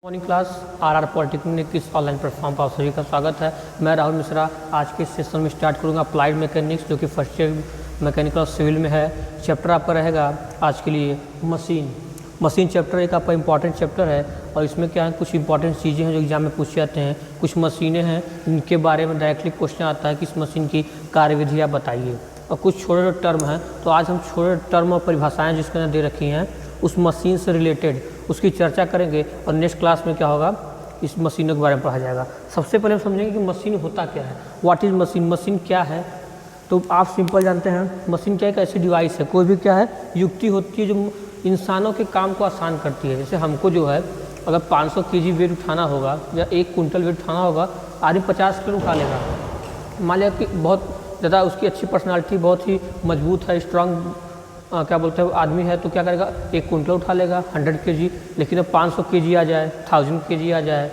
Morning class RR polytechnic की online platform पर आप सभी का स्वागत है। मैं राहुल मिश्रा आज के सेशन में स्टार्ट करूंगा अप्लाइड मैकेनिक्स, जो कि फर्स्ट ईयर मैकेनिकल सिविल में है। चैप्टर आपका रहेगा आज के लिए मशीन चैप्टर एक आपका इंपॉर्टेंट चैप्टर है और इसमें क्या है, कुछ इंपॉर्टेंट चीज़ें हैं जो एग्जाम में पूछे जाते हैं। कुछ मशीनें हैं जिनके बारे में डायरेक्टली क्वेश्चन आता है कि इस मशीन की कार्यविधि आप बताइए, और कुछ छोटे टर्म हैं। तो आज हम छोटे टर्म और परिभाषाएँ जिसके अंदर दे रखी हैं उस मशीन से रिलेटेड उसकी चर्चा करेंगे और नेक्स्ट क्लास में क्या होगा, इस मशीनों के बारे में पढ़ा जाएगा। सबसे पहले हम समझेंगे कि मशीन होता क्या है, व्हाट इज़ मशीन, मशीन क्या है। तो आप सिंपल जानते हैं मशीन क्या एक ऐसी डिवाइस है, कोई भी क्या है युक्ति होती है जो इंसानों के काम को आसान करती है। जैसे हमको जो है अगर 500 kg वेट उठाना होगा या 1 कुंटल वेट उठाना होगा, आदमी 50 किलो उठा लेगा। मान लिया कि बहुत ज़्यादा उसकी अच्छी पर्सनालिटी, बहुत ही मजबूत है, स्ट्रांग क्या बोलते हैं आदमी है, तो क्या करेगा 1 कुंटल उठा लेगा 100 kg। लेकिन अब 500 kg आ जाए, 1000 kg आ जाए,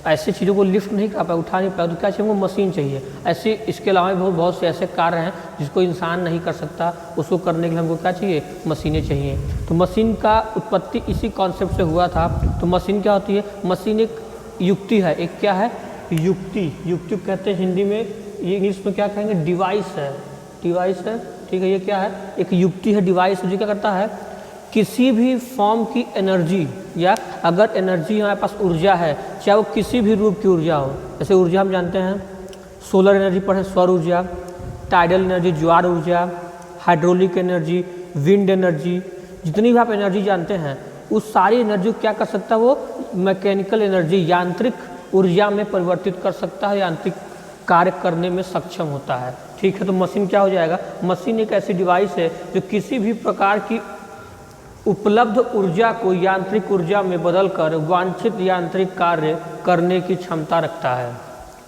ऐसी चीज़ों को लिफ्ट नहीं कर पाए, उठा नहीं पाए, तो क्या चाहिए हमको मशीन चाहिए। ऐसे इसके अलावा भी बहुत से ऐसे कार्य हैं जिसको इंसान नहीं कर सकता, उसको करने के लिए हमको क्या चाहिए, मशीनें चाहिए। तो मशीन का उत्पत्ति इसी कॉन्सेप्ट से हुआ था। तो मशीन क्या होती है, मशीन एक युक्ति है, एक क्या है, युक्ति कहते हैं हिंदी में, ये इंग्लिश में क्या कहेंगे, डिवाइस है, ठीक है। ये क्या है, एक युक्ति है, डिवाइस है, जो क्या करता है किसी भी फॉर्म की एनर्जी, या अगर एनर्जी हमारे पास ऊर्जा है, चाहे वो किसी भी रूप की ऊर्जा हो। जैसे ऊर्जा हम जानते हैं सोलर एनर्जी पढ़े, सौर ऊर्जा, टाइडल एनर्जी ज्वार ऊर्जा, हाइड्रोलिक एनर्जी, विंड एनर्जी, जितनी भी आप एनर्जी जानते हैं उस सारी एनर्जी को क्या कर सकता है, वो मैकेनिकल एनर्जी यांत्रिक ऊर्जा में परिवर्तित कर सकता है, यांत्रिक कार्य करने में सक्षम होता है, ठीक है। तो मशीन क्या हो जाएगा, मशीन एक ऐसी डिवाइस है जो किसी भी प्रकार की उपलब्ध ऊर्जा को यांत्रिक ऊर्जा में बदलकर वांछित यांत्रिक कार्य करने की क्षमता रखता है,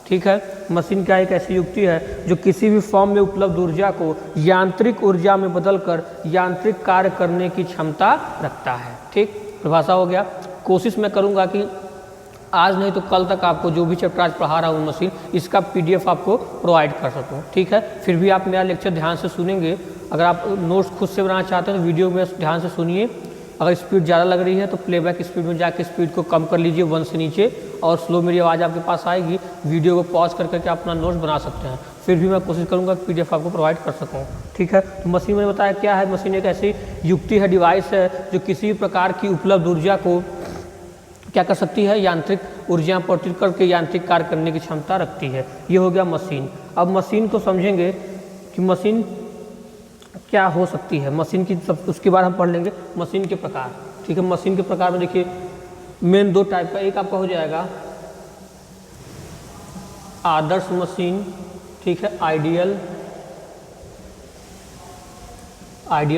ठीक है। मशीन क्या एक ऐसी युक्ति है जो किसी भी फॉर्म में उपलब्ध ऊर्जा को यांत्रिक ऊर्जा में बदलकर यांत्रिक कार्य करने की क्षमता रखता है, ठीक। परिभाषा हो गया। कोशिश मैं करूँगा कि आज नहीं तो कल तक आपको जो भी चैप्टर आज पढ़ा रहा हूँ मशीन, इसका PDF आपको प्रोवाइड कर सकूँ, ठीक है। फिर भी आप मेरा लेक्चर ध्यान से सुनेंगे। अगर आप नोट्स खुद से बनाना चाहते हैं तो वीडियो में ध्यान से सुनिए। अगर स्पीड ज़्यादा लग रही है तो प्लेबैक स्पीड में जाके स्पीड को कम कर लीजिए 1 से नीचे, और स्लो मेरी आवाज़ आपके पास आएगी, वीडियो को पॉज करके आप अपना नोट्स बना सकते हैं। फिर भी मैं कोशिश करूँगा कि PDF आपको प्रोवाइड कर सकूँ, ठीक है। तो मशीन मैंने बताया क्या है, मशीन एक ऐसी युक्ति है, डिवाइस है जो किसी भी प्रकार की उपलब्ध ऊर्जा को क्या कर सकती है, यांत्रिक ऊर्जा परिवर्तित करके यांत्रिक कार्य करने की क्षमता रखती है। ये हो गया मशीन। अब मशीन को समझेंगे कि मशीन क्या हो सकती है, मशीन की सब उसके बाद हम पढ़ लेंगे मशीन के प्रकार, ठीक है। मशीन के प्रकार में देखिए मेन 2 टाइप का, एक आपका हो जाएगा आदर्श मशीन, ठीक है, आइडियल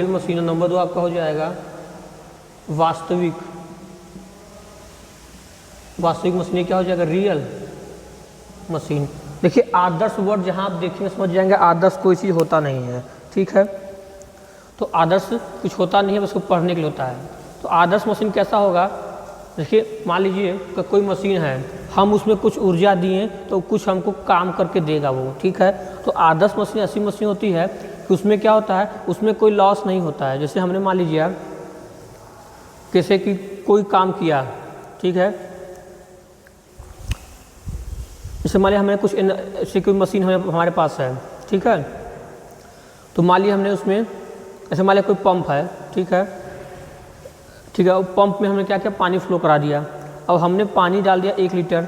मशीन। नंबर 2 आपका हो जाएगा वास्तविक मशीन। क्या हो जाएगा, रियल मशीन। देखिए आदर्श वर्ड जहाँ आप देखेंगे समझ जाएंगे आदर्श कोई चीज़ होता नहीं है, ठीक है। तो आदर्श कुछ होता नहीं है, बस उसको पढ़ने के लिए होता है। तो आदर्श मशीन कैसा होगा, देखिए मान लीजिए कि कोई मशीन है, हम उसमें कुछ ऊर्जा दिए तो कुछ हमको काम करके देगा वो, ठीक है। तो आदर्श मशीन ऐसी मशीन होती है कि उसमें क्या होता है, उसमें कोई लॉस नहीं होता है। जैसे हमने मान लीजिए कैसे कि कोई काम किया, ठीक है। जैसे मान लिया हमने कुछ ऐसी कोई मशीन हमारे पास है, ठीक है। तो मान लिया हमने उसमें ऐसे मान लिया कोई पंप है, ठीक है, पंप में हमने क्या किया, पानी फ्लो करा दिया। अब हमने पानी डाल दिया 1 लीटर,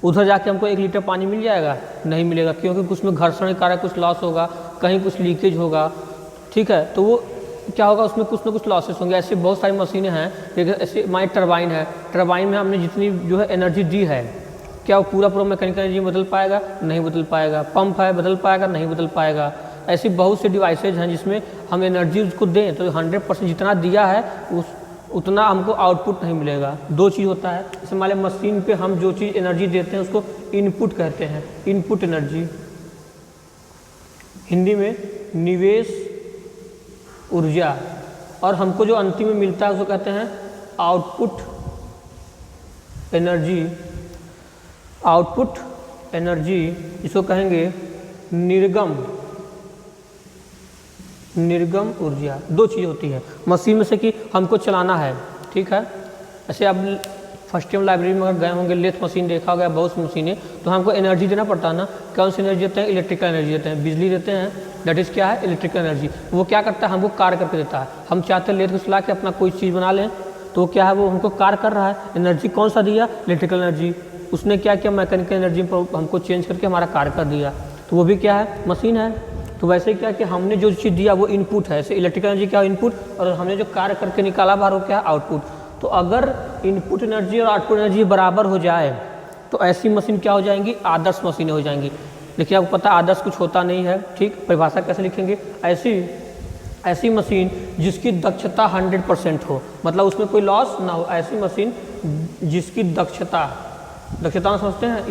उधर जाके हमको 1 लीटर पानी मिल जाएगा, नहीं मिलेगा, क्योंकि उसमें घर्षण के कारण कुछ लॉस होगा, कहीं कुछ लीकेज होगा, ठीक है। तो वो क्या होगा, उसमें कुछ ना कुछ लॉसेस होंगे। ऐसी बहुत सारी मशीनें हैं, ऐसे हमारी टरबाइन है, टरबाइन में हमने जितनी जो है एनर्जी दी है, क्या वो पूरा मैकेनिकल एनर्जी बदल पाएगा, नहीं बदल पाएगा। पंप है, बदल पाएगा, नहीं बदल पाएगा। ऐसी बहुत से डिवाइसेज हैं जिसमें हम एनर्जी उसको दें तो 100% जितना दिया है उतना हमको आउटपुट नहीं मिलेगा। 2 चीज़ होता है, जैसे मान लें मशीन पे हम जो चीज़ एनर्जी देते हैं उसको इनपुट कहते हैं, इनपुट एनर्जी, हिंदी में निवेश ऊर्जा, और हमको जो अंतिम में मिलता है उसको कहते हैं आउटपुट एनर्जी, इसको कहेंगे निर्गम ऊर्जा। 2 चीज़ होती है मशीन में से कि हमको चलाना है, ठीक है। ऐसे अब फर्स्ट टाइम लाइब्रेरी में अगर गए होंगे, लेथ मशीन देखा होगा, बहुत सी मशीनें, तो हमको एनर्जी देना पड़ता है ना। कौन सी एनर्जी देते हैं? इलेक्ट्रिकल एनर्जी देते हैं, बिजली देते हैं, दैट इज़ क्या है? Electrical energy. वो क्या करता है? हमको कार्य करके देता है। हम चाहते हैं लेथ को चला के अपना कोई चीज़ बना लें, तो क्या है? वो हमको कार्य कर रहा है। एनर्जी कौन सा दिया? Electrical energy. उसने क्या किया? मैकेनिकल एनर्जी हमको चेंज करके हमारा कार्य कर दिया, तो वो भी क्या है? मशीन है। तो वैसे क्या कि हमने जो चीज़ दिया वो इनपुट है, जैसे इलेक्ट्रिकल एनर्जी क्या? इनपुट, और हमने जो कार्य करके निकाला बाहर वो क्या? आउटपुट। तो अगर इनपुट एनर्जी और आउटपुट एनर्जी बराबर हो जाए तो ऐसी मशीन क्या हो जाएंगी? आदर्श मशीनें हो जाएंगी। लेकिन आपको पता है आदर्श कुछ होता नहीं है, ठीक। परिभाषा कैसे लिखेंगे? ऐसी मशीन जिसकी दक्षता 100% हो, मतलब उसमें कोई लॉस ना हो। ऐसी मशीन जिसकी दक्षता समझते हैं?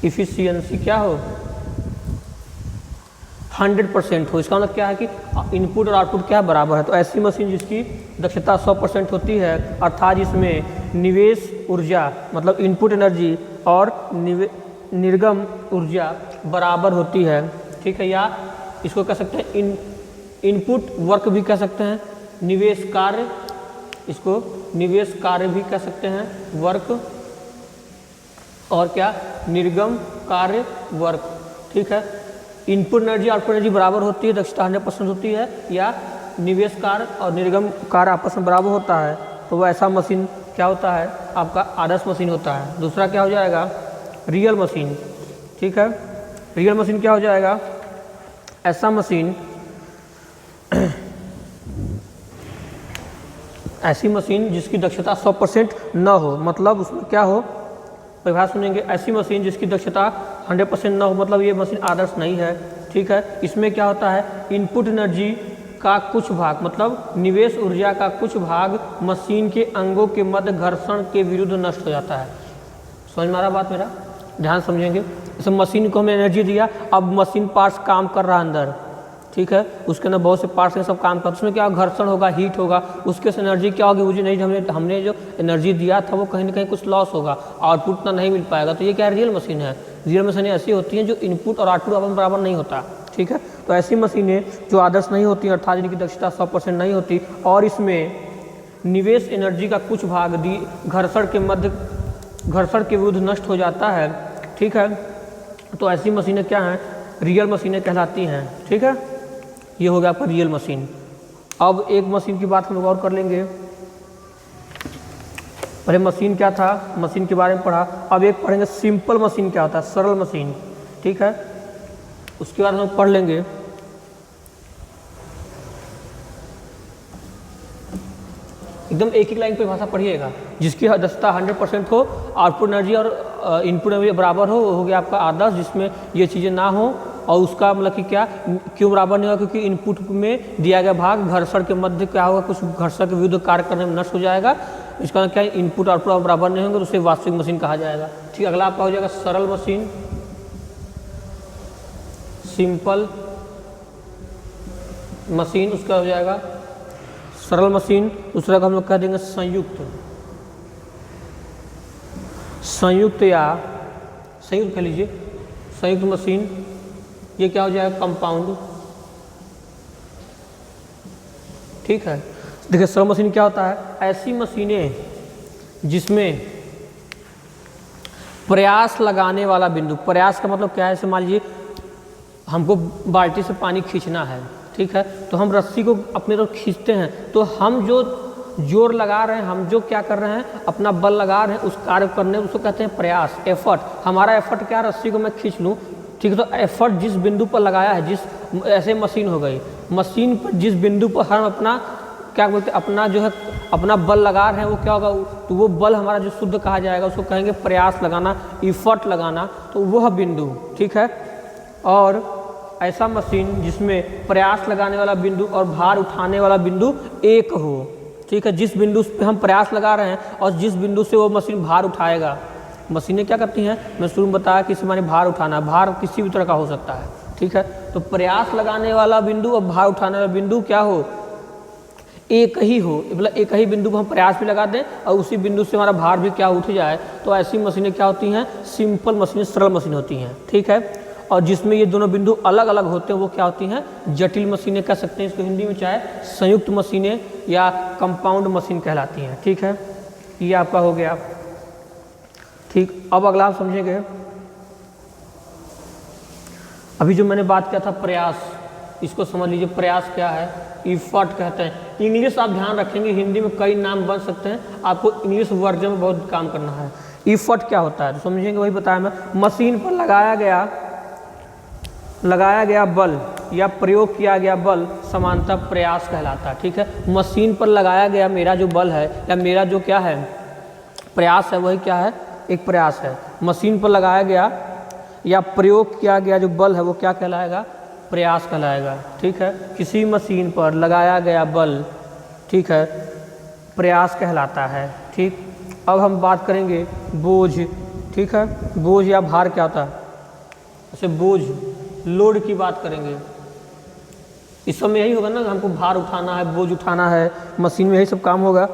इफिशियंसी क्या हो? 100% हो। इसका मतलब क्या है कि इनपुट और आउटपुट क्या बराबर है। तो ऐसी मशीन जिसकी दक्षता 100% होती है, अर्थात जिसमें निवेश ऊर्जा मतलब इनपुट एनर्जी और निर्गम ऊर्जा बराबर होती है, ठीक है। या इसको कह सकते हैं इनपुट वर्क भी कह सकते हैं, निवेश कार्य, इसको निवेश कार्य भी कह सकते हैं, वर्क, और क्या? निर्गम कार्य, वर्क, ठीक है। इनपुट एनर्जी आउटपुट एनर्जी बराबर होती है, दक्षता 100% होती है, या निवेश कार्य और निर्गम कार्य आपस में बराबर होता है, तो वो ऐसा मशीन क्या होता है? आपका आदर्श मशीन होता है। दूसरा क्या हो जाएगा? रियल मशीन, ठीक है। रियल मशीन क्या हो जाएगा? ऐसा मशीन ऐसी मशीन जिसकी दक्षता 100% न हो, मतलब उसमें क्या हो? परिभाषा सुनेंगे, ऐसी मशीन जिसकी दक्षता 100% न हो, मतलब ये मशीन आदर्श नहीं है, ठीक है। इसमें क्या होता है? इनपुट एनर्जी का कुछ भाग मतलब निवेश ऊर्जा का कुछ भाग मशीन के अंगों के मध्य घर्षण के विरुद्ध नष्ट हो जाता है। समझ में आ रहा बात मेरा? ध्यान समझेंगे। जैसे मशीन को हमने एनर्जी दिया, अब मशीन पार्ट्स काम कर रहा है अंदर, ठीक है। उसके अंदर बहुत से पार्ट्स हैं, सब काम करते हैं, उसमें क्या घर्षण होगा, हीट होगा, उसके से एनर्जी क्या होगी? मुझे नहीं, हमने जो एनर्जी दिया था वो कहीं ना कहीं कुछ लॉस होगा, आउटपुट ना नहीं मिल पाएगा। तो ये क्या? रियल मशीन है। रियल मशीनें ऐसी होती हैं जो इनपुट और आउटपुट अपन बराबर नहीं होता, ठीक है। तो ऐसी मशीनें जो आदर्श नहीं होती, अर्थात जिनकी दक्षता 100% नहीं होती और इसमें निवेश एनर्जी का कुछ भाग घर्षण के विरुद्ध नष्ट हो जाता है, ठीक है। तो ऐसी मशीनें क्या हैं? रियल मशीनें कहलाती हैं, ठीक है। ये हो गया आपका रियल मशीन। अब एक मशीन की बात हम लोग और कर लेंगे। पहले मशीन क्या था, मशीन के बारे में पढ़ा। अब एक पढ़ेंगे सिंपल मशीन क्या होता है, सरल मशीन, ठीक है। उसके बाद हम पढ़ लेंगे एकदम एक एक लाइन पे भाषा पढ़िएगा। जिसकी दक्षता 100% हो, आउटपुट एनर्जी और इनपुट एनर्जी बराबर हो गया आपका आदर्श। जिसमें ये चीज़ें ना हो, और उसका मतलब कि क्या, क्यों बराबर नहीं होगा? क्योंकि इनपुट में दिया गया भाग घर्षण के मध्य क्या होगा, कुछ घर्षण के विरुद्ध कार्य करने में नष्ट हो जाएगा। इसका क्या, इनपुट आउटपुट बराबर नहीं होंगे तो उसे वास्तविक मशीन कहा जाएगा, ठीक। अगला आपका हो जाएगा सरल मशीन, सिंपल मशीन, उसका हो जाएगा सरल मशीन। दूसरा का हम लोग कह देंगे संयुक्त या संयुक्त कह लीजिए, संयुक्त मशीन। ये क्या हो जाएगा, कंपाउंड, ठीक है। देखिए सरल मशीन क्या होता है, ऐसी मशीनें जिसमें प्रयास लगाने वाला बिंदु, प्रयास का मतलब क्या है, जैसे मान लीजिए हमको बाल्टी से पानी खींचना है, ठीक है, तो हम रस्सी को अपने तरफ खींचते हैं, तो हम जो जोर लगा रहे हैं, हम जो क्या कर रहे हैं, अपना बल लगा रहे हैं उस कार्य करने, उसको कहते हैं प्रयास, एफर्ट। हमारा एफर्ट क्या, रस्सी को मैं खींच लूँ, ठीक है। तो एफर्ट जिस बिंदु पर लगाया है, जिस ऐसे मशीन हो गई, मशीन पर जिस बिंदु पर हम अपना क्या बोलते हैं, अपना जो है अपना बल लगा रहे हैं, वो क्या होगा, तो वो बल हमारा जो शुद्ध कहा जाएगा, उसको कहेंगे प्रयास लगाना, इफर्ट लगाना, तो वह बिंदु, ठीक है। और ऐसा मशीन जिसमें प्रयास लगाने वाला बिंदु और भार उठाने वाला बिंदु एक हो, ठीक है। जिस बिंदु पे हम प्रयास लगा रहे हैं और जिस बिंदु से वो मशीन भार उठाएगा, मशीनें क्या करती हैं, मैं शुरू में बताया कि इससे माने भार उठाना, भार किसी भी तरह का हो सकता है, ठीक है। तो प्रयास लगाने वाला बिंदु और भार उठाने वाला बिंदु क्या हो, एक ही हो, मतलब एक ही बिंदु को हम प्रयास भी लगा दें और उसी बिंदु से हमारा भार भी क्या उठ जाए, तो ऐसी मशीनें क्या होती हैं, सिंपल मशीनें, सरल मशीन होती हैं, ठीक है। और जिसमें ये दोनों बिंदु अलग अलग होते हैं वो क्या होती हैं, जटिल मशीनें कह सकते हैं इसको हिंदी में, चाहे संयुक्त मशीनें या कंपाउंड मशीन कहलाती हैं। ठीक है, ये आपका हो गया। ठीक, अब अगला आप समझेंगे, अभी जो मैंने बात किया था प्रयास, इसको समझ लीजिए प्रयास क्या है, इफर्ट कहते हैं। इंग्लिश आप ध्यान रखेंगे, हिंदी में कई नाम बन सकते हैं, आपको इंग्लिश वर्जन में बहुत काम करना है। इफर्ट क्या होता है तो समझेंगे, वही बताया मैं, मशीन पर लगाया गया बल या प्रयोग किया गया बल समानतः प्रयास कहलाता है। ठीक है, मशीन पर लगाया गया मेरा जो बल है या मेरा जो क्या है प्रयास है, वही क्या है, एक प्रयास है। मशीन पर लगाया गया या प्रयोग किया गया जो बल है वो क्या कहलाएगा, प्रयास कहलाएगा। ठीक है, किसी मशीन पर लगाया गया बल, ठीक है, प्रयास कहलाता है। ठीक, अब हम बात करेंगे बोझ। ठीक है, बोझ या भार क्या होता है, जैसे बोझ, लोड की बात करेंगे। इस समय यही होगा ना, हमको भार उठाना है, बोझ उठाना है, मशीन में यही सब काम होगा।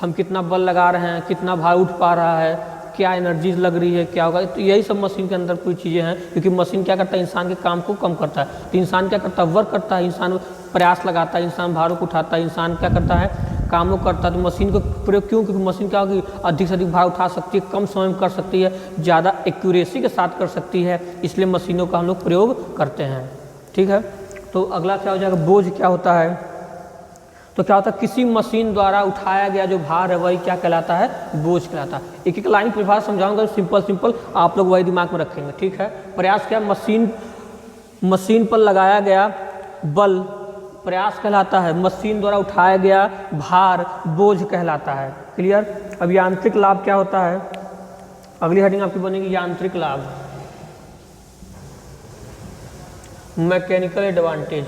हम कितना बल लगा रहे हैं, कितना भार उठ पा रहा है, क्या एनर्जी लग रही है, क्या होगा, तो यही सब मशीन के अंदर कोई चीज़ें हैं। क्योंकि मशीन क्या करता है, इंसान के काम को कम करता है। तो इंसान क्या करता है, वर्क करता है, इंसान प्रयास लगाता है, इंसान भारों को उठाता है, इंसान क्या करता है, कामों करता है। तो मशीन को प्रयोग क्यों, क्योंकि मशीन क्या होगी, अधिक से अधिक भार उठा सकती है, कम समय में कर सकती है, ज़्यादा एक्यूरेसी के साथ कर सकती है, इसलिए मशीनों का हम लोग प्रयोग करते हैं। ठीक है, तो अगला क्या हो जाएगा, बोझ क्या होता है, तो क्या होता है, किसी मशीन द्वारा उठाया गया जो भार है वही क्या कहलाता है, बोझ कहलाता है। एक एक लाइन परिभाषा समझाऊंगा, सिंपल आप लोग वही दिमाग में रखेंगे। ठीक है, प्रयास क्या, मशीन पर लगाया गया बल प्रयास कहलाता है, मशीन द्वारा उठाया गया भार बोझ कहलाता है। क्लियर। अब यांत्रिक लाभ क्या होता है, अगली हेडिंग आपकी बनेगी यांत्रिक लाभ, मैकेनिकल एडवांटेज।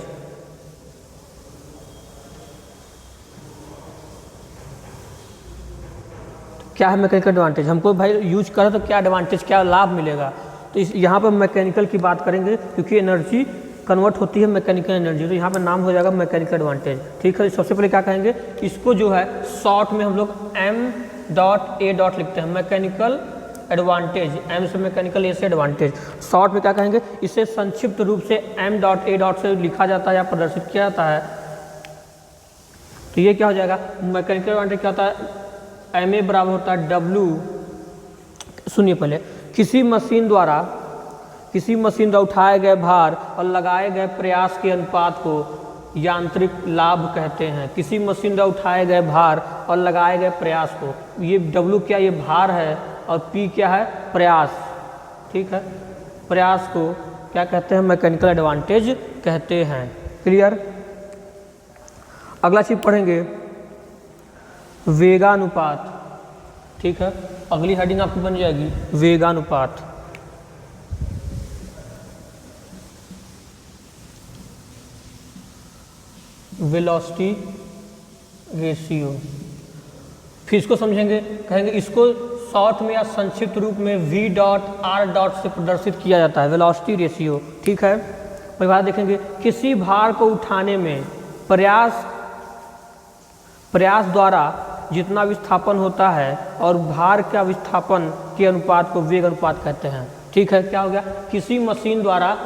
क्या है मैकेनिकल एडवांटेज, हमको भाई यूज करें तो क्या एडवांटेज, क्या लाभ मिलेगा। तो इस यहाँ पर मैकेनिकल की बात करेंगे, क्योंकि एनर्जी कन्वर्ट होती है मैकेनिकल एनर्जी, तो यहाँ पर नाम हो जाएगा मैकेनिकल एडवांटेज। ठीक है, सबसे पहले क्या कहेंगे, इसको जो है शॉर्ट में हम लोग M.A. लिखते हैं, मैकेनिकल एडवांटेज, M से मैकेनिकल, A से एडवांटेज। शॉर्ट में क्या कहेंगे, इसे संक्षिप्त रूप से M.A. से लिखा जाता है या प्रदर्शित किया जाता है। तो ये क्या हो जाएगा, मैकेनिकल एडवांटेज क्या होता है, MA बराबर होता है W, सुनिए पहले, किसी मशीन द्वारा उठाए गए भार और लगाए गए प्रयास के अनुपात को यांत्रिक लाभ कहते हैं। किसी मशीन द्वारा उठाए गए भार और लगाए गए प्रयास को, ये W क्या, ये भार है, और P क्या है, प्रयास। ठीक है, प्रयास को क्या कहते हैं, मैकेनिकल एडवांटेज कहते हैं। क्लियर। अगला चीज पढ़ेंगे वेगानुपात। ठीक है, अगली हेडिंग आपकी बन जाएगी वेगानुपात। Velocity ratio. फिर इसको समझेंगे, कहेंगे इसको शॉर्ट में या संक्षिप्त रूप में V.R. से प्रदर्शित किया जाता है, वेलोसिटी रेशियो। ठीक है, परिभाषा देखेंगे, किसी भार को उठाने में प्रयास द्वारा जितना विस्थापन होता है और भार का विस्थापन के अनुपात को वेग अनुपात कहते हैं। ठीक है, क्या हो गया, किसी मशीन द्वारा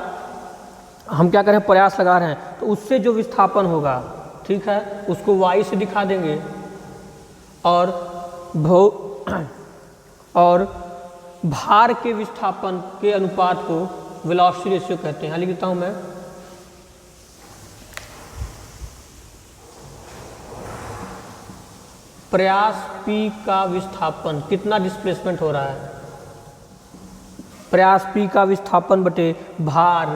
हम क्या करें, प्रयास लगा रहे हैं, तो उससे जो विस्थापन होगा, ठीक है, उसको y से दिखा देंगे, और भार के विस्थापन के अनुपात को वेलोसिटी रेशियो कहते हैं। लिख देता हूं मैं, प्रयास P का विस्थापन, कितना डिस्प्लेसमेंट हो रहा है, प्रयास P का विस्थापन बटे भार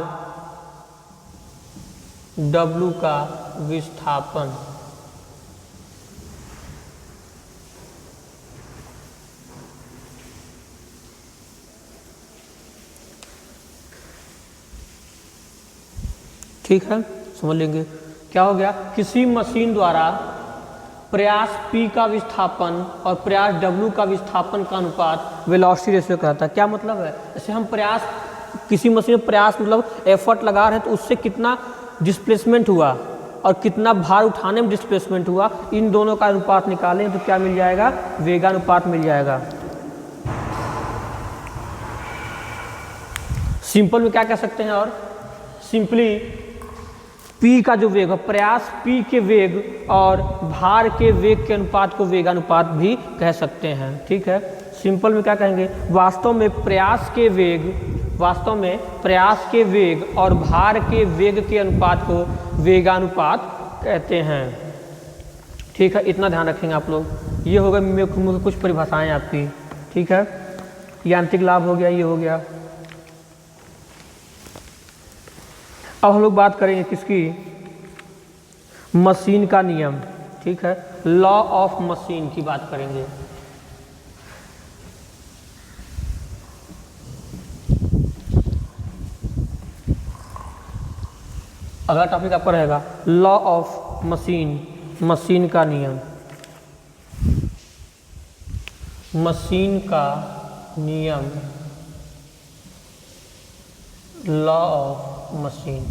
W का विस्थापन। ठीक है, समझ लेंगे। क्या हो गया, किसी मशीन द्वारा प्रयास P का विस्थापन और प्रयास W का विस्थापन का अनुपात वेलोसिटी रेशियो कहता है। क्या मतलब है, जैसे हम प्रयास, किसी मशीन में प्रयास मतलब एफर्ट लगा रहे हैं, तो उससे कितना डिस्प्लेसमेंट हुआ और कितना भार उठाने में डिस्प्लेसमेंट हुआ, इन दोनों का अनुपात निकालें तो क्या मिल जाएगा, वेगानुपात मिल जाएगा। सिंपल में क्या कह सकते हैं, और सिंपली P का जो वेग है, प्रयास P के वेग और भार के वेग के अनुपात को वेगानुपात भी कह सकते हैं। ठीक है, सिंपल में क्या कहेंगे, वास्तव में प्रयास के वेग और भार के वेग के अनुपात को वेगानुपात कहते हैं। ठीक है, इतना ध्यान रखेंगे आप लोग। ये हो गए मुख्य कुछ परिभाषाएं आपकी। ठीक है, यांत्रिक लाभ हो गया, ये हो गया। अब हम लोग बात करेंगे किसकी, मशीन का नियम। ठीक है, लॉ ऑफ मशीन की बात करेंगे। अगला टॉपिक आपका रहेगा लॉ ऑफ मशीन, मशीन का नियम। मशीन का नियम, लॉ ऑफ मशीन।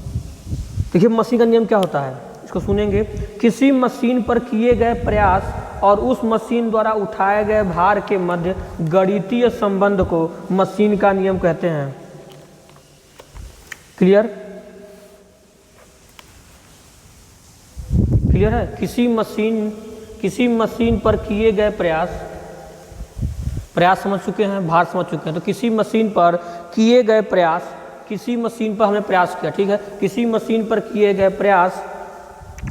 देखिए मशीन का नियम क्या होता है, इसको सुनेंगे। किसी मशीन पर किए गए प्रयास और उस मशीन द्वारा उठाए गए भार के मध्य गणितीय संबंध को मशीन का नियम कहते हैं। क्लियर है। किसी मशीन पर किए गए प्रयास समझ चुके हैं, भार समझ चुके हैं। तो किसी मशीन पर किए गए प्रयास, किसी मशीन पर हमने प्रयास किया। ठीक है, किसी मशीन पर किए गए प्रयास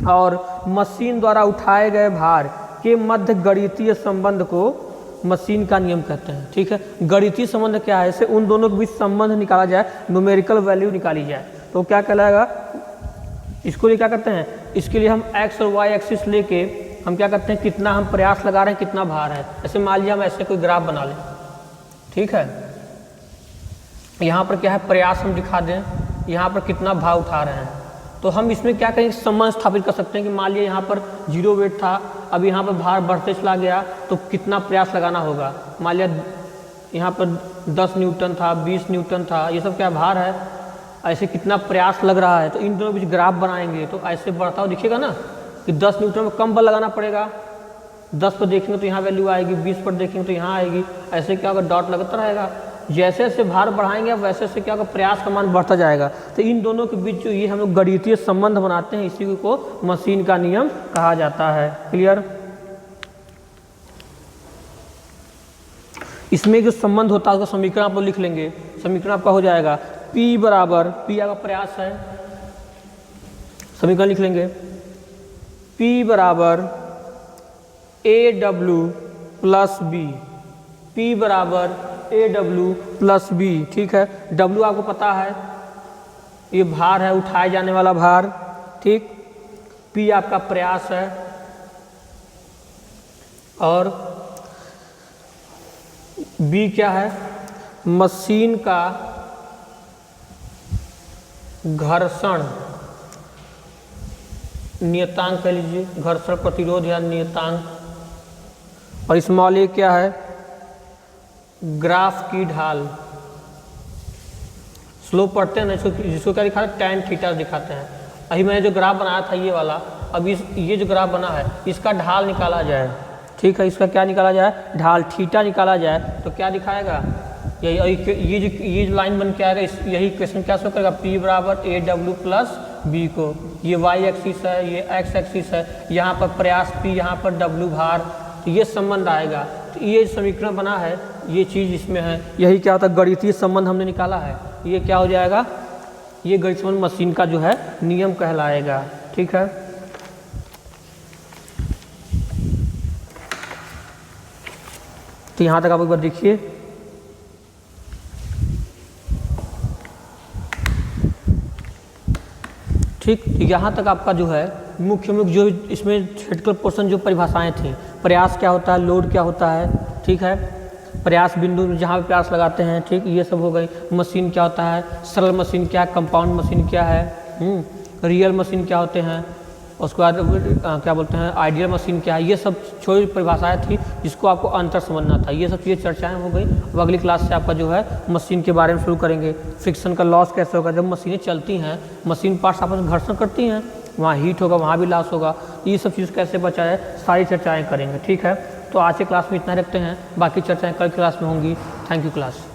और मशीन द्वारा उठाए गए भार के मध्य गणितीय संबंध को मशीन का नियम कहते हैं। ठीक है, गणितीय संबंध क्या है, इससे उन दोनों के बीच संबंध निकाला जाए, न्यूमेरिकल वैल्यू निकाली जाए तो क्या कहलाएगा, इसको लिए क्या करते हैं, इसके लिए हम एक्स और वाई एक्सिस लेके हम क्या करते हैं, कितना हम प्रयास लगा रहे हैं, कितना भार है। ऐसे मान लिया हम ऐसे कोई ग्राफ बना लें। ठीक है, यहाँ पर क्या है, प्रयास हम दिखा दें, यहाँ पर कितना भार उठा रहे हैं। तो हम इसमें क्या करेंगे, संबंध स्थापित कर सकते हैं कि मान लिया यहाँ पर 0 वेट था, अब यहाँ पर भार बढ़ते चला गया तो कितना प्रयास लगाना होगा। मान लिया यहाँ पर 10 न्यूटन था, 20 न्यूटन था, ये सब क्या भार है, ऐसे कितना प्रयास लग रहा है। तो इन दोनों बीच ग्राफ बनाएंगे तो ऐसे बढ़ता हुआ दिखेगा ना कि 10 न्यूटन में कम बल लगाना पड़ेगा। 10 पर देखेंगे तो यहाँ वैल्यू आएगी, 20 पर देखेंगे तो यहाँ आएगी। ऐसे क्या होगा, डॉट लगता रहेगा। जैसे जैसे भार बढ़ाएंगे वैसे वैसे क्या होगा, प्रयास का मान बढ़ता जाएगा। तो इन दोनों के बीच जो ये हम लोग गणितीय संबंध बनाते हैं, इसी को मशीन का नियम कहा जाता है। क्लियर। इसमें जो संबंध होता है उसका समीकरण आप लोग लिख लेंगे। समीकरण आपका हो जाएगा P बराबर, P आपका प्रयास है, समीकरण लिख लेंगे P बराबर AW प्लस B, P बराबर AW प्लस B। ठीक है, W आपको पता है ये भार है, उठाए जाने वाला भार। ठीक, P आपका प्रयास है और B क्या है, मशीन का घर्षण नियतांक कह लीजिए, घर्षण प्रतिरोध या नियतांक। और स्मॉल a क्या है, ग्राफ की ढाल। स्लोप पढ़ते हैं ना, जिसको क्या दिखाते हैं, tan थीटा दिखाते हैं। अभी मैंने जो ग्राफ बनाया था ये वाला, अब ये जो ग्राफ बना है इसका ढाल निकाला जाए। ठीक है, इसका क्या निकाला जाए, ढाल थीटा निकाला जाए तो क्या दिखाएगा, ये जो लाइन बन के आएगा, यही क्वेश्चन क्या शो करेगा, P बराबर AW प्लस B को। ये y एक्सिस है, ये x एक्सिस है, यहाँ पर प्रयास P, यहाँ पर W भार, तो ये संबंध आएगा। तो ये समीकरण बना है, ये चीज़ इसमें है, यही क्या होता है, गणितीय संबंध हमने निकाला है। ये क्या हो जाएगा, ये गणितीय संबंध मशीन का जो है नियम कहलाएगा। ठीक है, तो यहाँ तक आप एक बार देखिए। ठीक, यहाँ तक आपका जो है मुख्य जो इसमें थ्योरेटिकल पोर्शन जो परिभाषाएं थी, प्रयास क्या होता है, लोड क्या होता है। ठीक है, प्रयास बिंदु जहाँ पे प्रयास लगाते हैं। ठीक, ये सब हो गई। मशीन क्या होता है, सरल मशीन क्या है, कंपाउंड मशीन क्या है, रियल मशीन क्या होते हैं, उसके बाद क्या बोलते हैं, आइडियल मशीन क्या है। ये सब छोटी परिभाषाएं थी जिसको आपको अंतर समझना था। ये सब चीज़ें चर्चाएं हो गई। अब अगली क्लास से आपका जो है मशीन के बारे में शुरू करेंगे। फ्रिक्शन का लॉस कैसे होगा, जब मशीनें चलती हैं, मशीन पार्ट्स आपस में घर्षण करती हैं, वहाँ हीट होगा, वहाँ भी लॉस होगा। ये सब चीज़ कैसे बचा जाए, सारी चर्चाएँ करेंगे। ठीक है, तो आज के क्लास में इतना रखते हैं, बाकी चर्चाएँ कल क्लास में होंगी। Thank you class.